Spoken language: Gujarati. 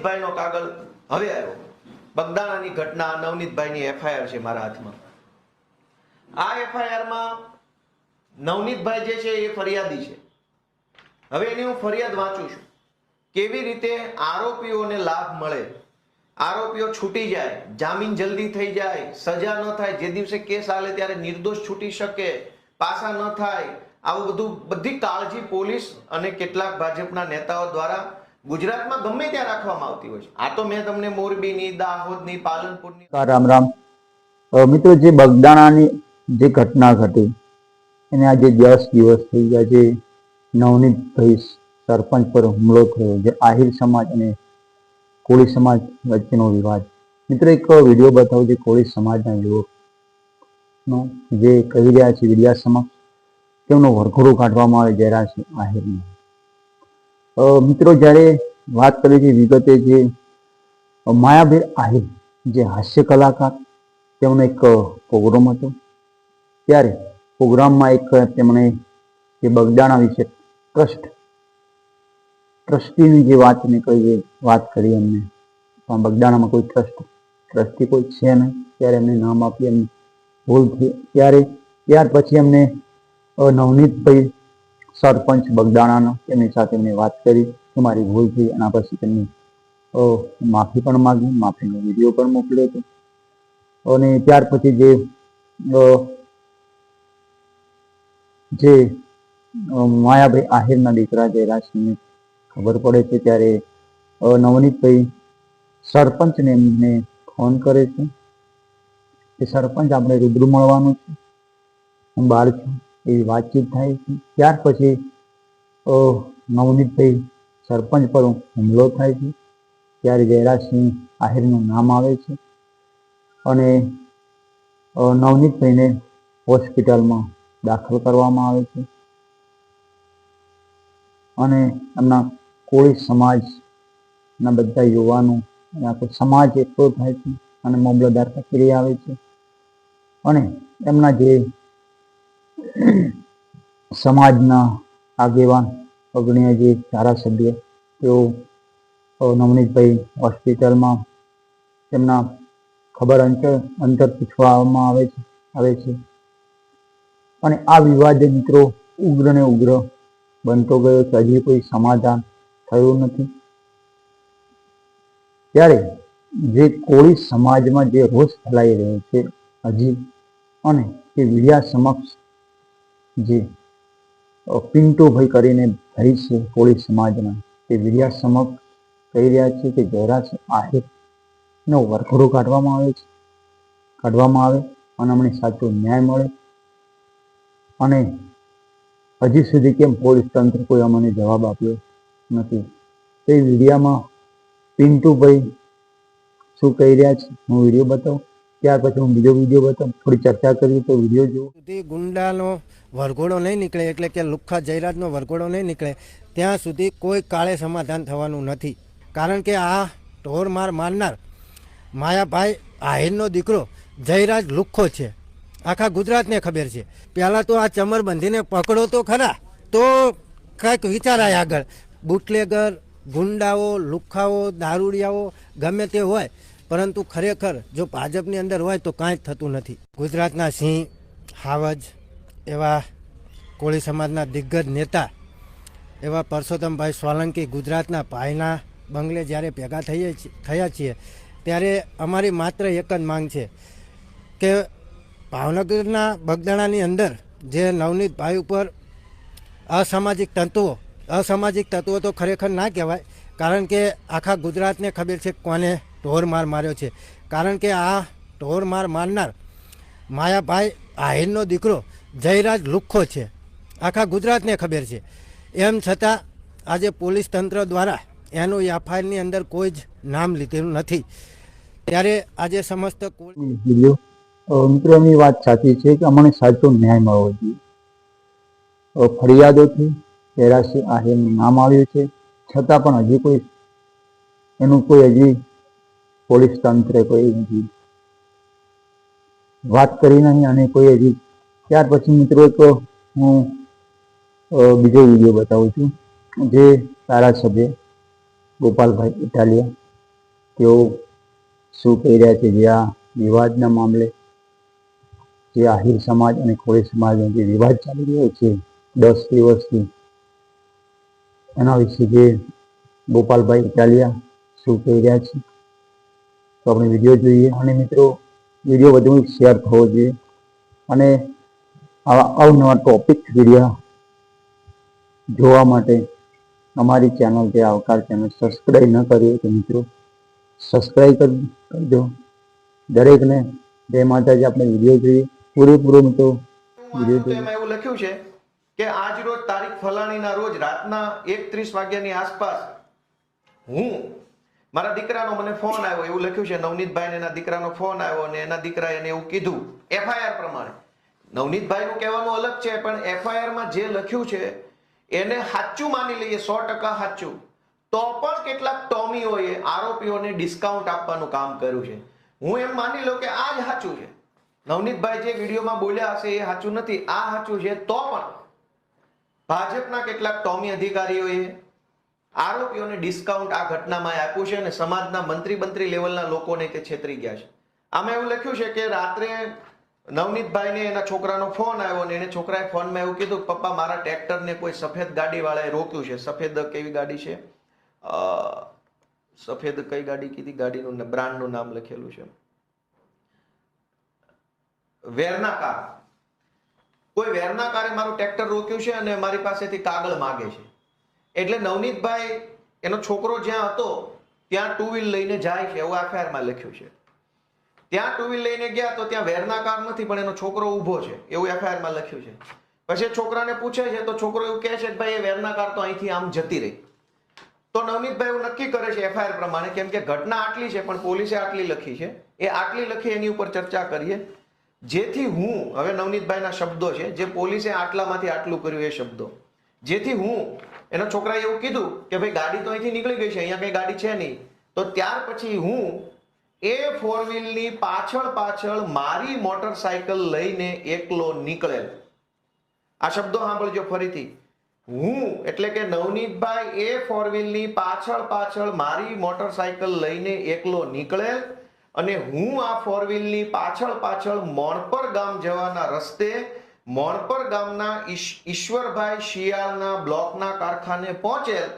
નવનીતભાઈનો કાગળ હવે આવ્યો. બગદાણાની ઘટના, નવનીતભાઈની એફઆઈઆર છે મારા હાથમાં. આ એફઆઈઆરમાં નવનીતભાઈ જે છે એ ફરિયાદી છે. હવે એની હું ફરિયાદ વાંચું છું. કેવી રીતે આરોપીઓને લાભ મળે, આરોપીઓ છૂટી જાય, જામીન જલ્દી થઈ જાય, સજા ન થાય, જે દિવસે કેસ હાલે ત્યારે નિર્દોષ છૂટી શકે, પાસા ન થાય, આવું બધું બધી કાળજી પોલીસ અને કેટલાક ભાજપના નેતાઓ દ્વારા ગુજરાતમાં ગમે ત્યાં રાખવામાં આવતી હોય છે. આ તો મેં તમને મોરબીની, દાહોદની, પાલનપુરની. રામ રામ મિત્રો, જે બગદાણાની જે ઘટના ઘટી એને આજે 10 દિવસ થઈ ગયા. જે નવનીતભાઈ સરપંચ પર હુમલો થયો, જે આહિર સમાજ અને કોળી સમાજ વચ્ચેનો વિવાદ. મિત્રો, એક વિડીયો બતાવો જે કોળી સમાજના યુવકનો જે કહી રહ્યા છે મીડિયા સમક્ષ તેમનો વરઘોડો કાઢવામાં આવે જયરાજસિંહ આહિરનો. મિત્રો, જ્યારે વાત કરી છે વિગતે, જે માયાભાઈ આહિર જે હાસ્ય કલાકાર, તેમનો એક પ્રોગ્રામ હતો. ત્યારે પ્રોગ્રામમાં એક તેમણે જે બગદાણા વિશે ટ્રસ્ટીની જે વાત નીકળી, વાત કરી એમને. પણ બગદાણામાં કોઈ ટ્રસ્ટી કોઈ છે નહીં. ત્યારે એમને નામ આપી, એમને ભૂલ થઈ. ત્યાર પછી એમને નવનીતભાઈ સરપંચ બગદાણાના તેમની સાથે એમને વાત કરી કે મારી ભૂલ થઈ. એના પછી તેમની માફી પણ માગી, માફીનો વિડીયો પણ મોકલ્યો હતો. અને ત્યાર પછી જે માયાભાઈ આહિરના દીકરા જયરાજસિંહને ખબર પડે છે, ત્યારે નવનીતભાઈ સરપંચને એમને ફોન કરે છે કે સરપંચ, આપણે રૂબરૂ મળવાનું છે, હું બહાર છું. એવી વાતચીત થાય છે. ત્યાર પછી નવનીતભાઈ સરપંચ પર હુમલો થાય છે. ત્યારે જયરાજસિંહ આહિરનું નામ આવે છે અને નવનીતભાઈને હોસ્પિટલમાં દાખલ કરવામાં આવે છે. અને એમના કોળી સમાજના બધા યુવાનો, આખો સમાજ એકઠો થાય છે અને મામલતદાર કચેરી આવે છે. અને એમના જે સમાજના આગેવાન, અગ્રણીય જે ધારાસભ્ય, તેઓ નવનીતભાઈ હોસ્પિટલમાં તેમના ખબર અંતર પૂછવામાં આવે છે. અને આ વિવાદ મિત્રો ઉગ્ર ને ઉગ્ર બનતો ગયો છે. હજી કોઈ સમાધાન થયું નથી. ત્યારે જે કોળી સમાજમાં જે રોષ ફેલાઈ રહ્યો છે હજી, અને તે મીડિયા સમક્ષ જે પિન્ટુભાઈ કરીને ભાઈ છે કોળી સમાજના, તે મીડિયા સમક્ષ કહી રહ્યા છે કે જયરાજસિંહ આહિરનો વરઘોડો કાઢવામાં આવે અને અમને સાચો ન્યાય મળે. અને હજી સુધી કેમ પોલીસ તંત્ર કોઈ અમને જવાબ આપ્યો નથી. તે વિડીયામાં પિન્ટુભાઈ શું કહી રહ્યા છે હું વિડીયો બતાવું, ત્યાર પછી હું બીજો વિડીયો બતાવું, થોડી ચર્ચા કરીએ. તો વિડીયો જુઓ. ગુંડાનો વરઘોડો નહીં નીકળે, એટલે કે લુખ્ખા જયરાજનો વરઘોડો નહીં નીકળે ત્યાં સુધી કોઈ કાળે સમાધાન થવાનું નથી. કારણ કે આ ઢોર મારનાર માયાભાઈ આહિરનો દીકરો જયરાજ લુખ્ખો છે. આખા ગુજરાતને ખબર છે. પહેલાં તો આ ચમરબંધીને પકડો તો ખરા, તો કંઈક વિચારાય આગળ. બુટલેગર, ગુંડાઓ, લુખ્ખાઓ, દારૂડિયાઓ ગમે તે હોય, પરંતુ ખરેખર જો ભાજપની અંદર હોય તો કાંઈ જ થતું નથી. ગુજરાતના સિંહ, હાવજ એવા કોળી સમાજના દિગ્ગજ નેતા એવા પરસોત્તમભાઈ સોલંકી ગુજરાતના ભાઈના બંગલે જ્યારે ભેગા થયા છીએ, ત્યારે અમારી માત્ર એક જ માંગ છે કે ભાવનગરના બગદાણાની અંદર જે નવનીતભાઈ ઉપર અસામાજિક તત્વો તો ખરેખર ના કહેવાય, કારણ કે આખા ગુજરાતને ખબર છે કોને ઢોર માર્યો છે. કારણ કે આ ઢોર મારનાર માયાભાઈ આહિરનો દીકરો જયરાજ લુખ્ખો છે. આખા ગુજરાતને ખબર છે. એમ છતાં આજે પોલીસ તંત્ર દ્વારા એનું એફઆઈઆરની અંદર કોઈ જ નામ લીધેલું નથી. ત્યારે આજે સમસ્ત મિત્રો, એમની વાત સાચી છે કે અમને સાચો ન્યાય મળવો જોઈએ. ફરિયાદોથી જયરાજસિંહ આહિરનું નામ આવ્યું છે, છતાં પણ હજી કોઈ પોલીસ તંત્રે કોઈ હજી વાત કરી નહીં. અને કોઈ હજી ત્યાર પછી મિત્રો એક હું બીજો વિડીયો બતાવું છું. જે ધારાસભ્ય ગોપાલભાઈ ઇટાલિયા તેઓ શું કહી રહ્યા છે જે આ વિવાદના મામલે, જે આહિર સમાજ અને કોળી સમાજનો જે વિવાદ ચાલી રહ્યો છે 10 દિવસથી, એના વિશે જે ગોપાલભાઈ ઇટાલિયા શું કહી રહ્યા છે, તો આપણે વિડીયો જોઈએ. અને મિત્રો, વિડીયો વધુ શેર થવો જોઈએ અને આવા અવનવા ટોપિક વિડીયો જોવા માટે અમારી ચેનલ જે આવકાર ચેનલ સબસ્ક્રાઈબ ન કરી હોય તો મિત્રો સબસ્ક્રાઈબ કરી દો. દરેકને જય માતાજી. આપણે વિડીયો જોઈએ પૂરેપૂરો મિત્રો વિડીયો જોઈએ. એમાં એવું લખ્યું છે કે આજ રોજ તારીખ ફલાણીના રોજ રાતના 1:30 વાગ્યાની આસપાસ હું મારા દીકરાનો મને ફોન આવ્યો, એવું લખ્યું છે નવનીતભાઈ એના દીકરાનો ફોન આવ્યો અને એના દીકરાએ એને એવું કીધું એફઆઈઆર પ્રમાણે. નવનીતભાઈનું કહેવાનું અલગ છે, પણ એફઆઈઆર માં જે લખ્યું છે એને સાચું માની લઈએ, 100% સાચું, તો પણ કેટલાક ટોમીઓએ આરોપીઓને ડિસ્કાઉન્ટ આપવાનું કામ કર્યું છે. હું એમ માની લઉં કે આ જ સાચું છે. નવનીતભાઈ જે વિડીયોમાં બોલ્યા હશે એ સાચું નથી, આ સાચું છે, તો પણ ભાજપના કેટલાક ટોમી અધિકારીઓએ આરોપીઓને ડિસ્કાઉન્ટ આ ઘટનામાં આપ્યું છે અને સમાજના મંત્રી લેવલના લોકોને તે છેતરી ગયા છે. આમાં એવું લખ્યું છે કે રાત્રે નવનીતભાઈને એના છોકરાનો ફોન આવ્યો અને એને છોકરાએ ફોનમાં એવું કીધું, પપ્પા મારા ટ્રેક્ટરને કોઈ સફેદ ગાડી વાળાએ રોક્યું છે. સફેદ કેવી ગાડી છે? સફેદ કઈ ગાડી કીધી? ગાડીનું બ્રાન્ડનું નામ લખેલું છે, વેરના કાર. કોઈ વેરના કારે મારું ટ્રેક્ટર રોક્યું છે અને મારી પાસેથી કાગળ માગે છે. એટલે નવનીતભાઈ એનો છોકરો જ્યાં હતો ત્યાં ટુ વ્હીલ લઈને જાય છે, એવું એફઆઈઆરમાં લખ્યું છે. ત્યાં ટુ વ્હીલ લઈને ગયા તો ત્યાં વેરના કાર નથી, પણ એનો છોકરો ઊભો છે, એવું એફઆઈઆરમાં લખ્યું છે. પછી છોકરાને પૂછે છે તો છોકરો એવું કહે છે કે ભાઈ એ વેરના કાર તો અહીંથી આમ જતી રહી. તો નવનીતભાઈ એવું નક્કી કરે છે એફઆઈઆર પ્રમાણે, કેમ કે ઘટના આટલી છે પણ પોલીસે આટલી લખી છે, એ આટલી લખી એની ઉપર ચર્ચા કરીએ. જેથી હું, હવે નવનીતભાઈના શબ્દો છે, જે પોલીસે આટલામાંથી આટલું કર્યું એ શબ્દો, જેથી હું, એના છોકરાએ એવું કીધું કે ભાઈ ગાડી તો અહીંથી નીકળી ગઈ છે, અહીંયા કઈ ગાડી છે નહીં, તો ત્યાર પછી હું એ 4 વ્હીલની પાછળ મારી મોટરસાયકલ લઈને એકલો નીકળેલ. આ શબ્દો સાંભળજો ફરીથી. હું એટલે કે નવનીતભાઈ એ 4 વ્હીલની પાછળ મારી મોટરસાયકલ લઈને એકલો નીકળેલ અને હું આ 4 વ્હીલની પાછળ મોણપર ગામ જવાના રસ્તે મોણપર ગામના ઈશ્વરભાઈ શિયાળના બ્લોકના કારખાને પહોંચેલ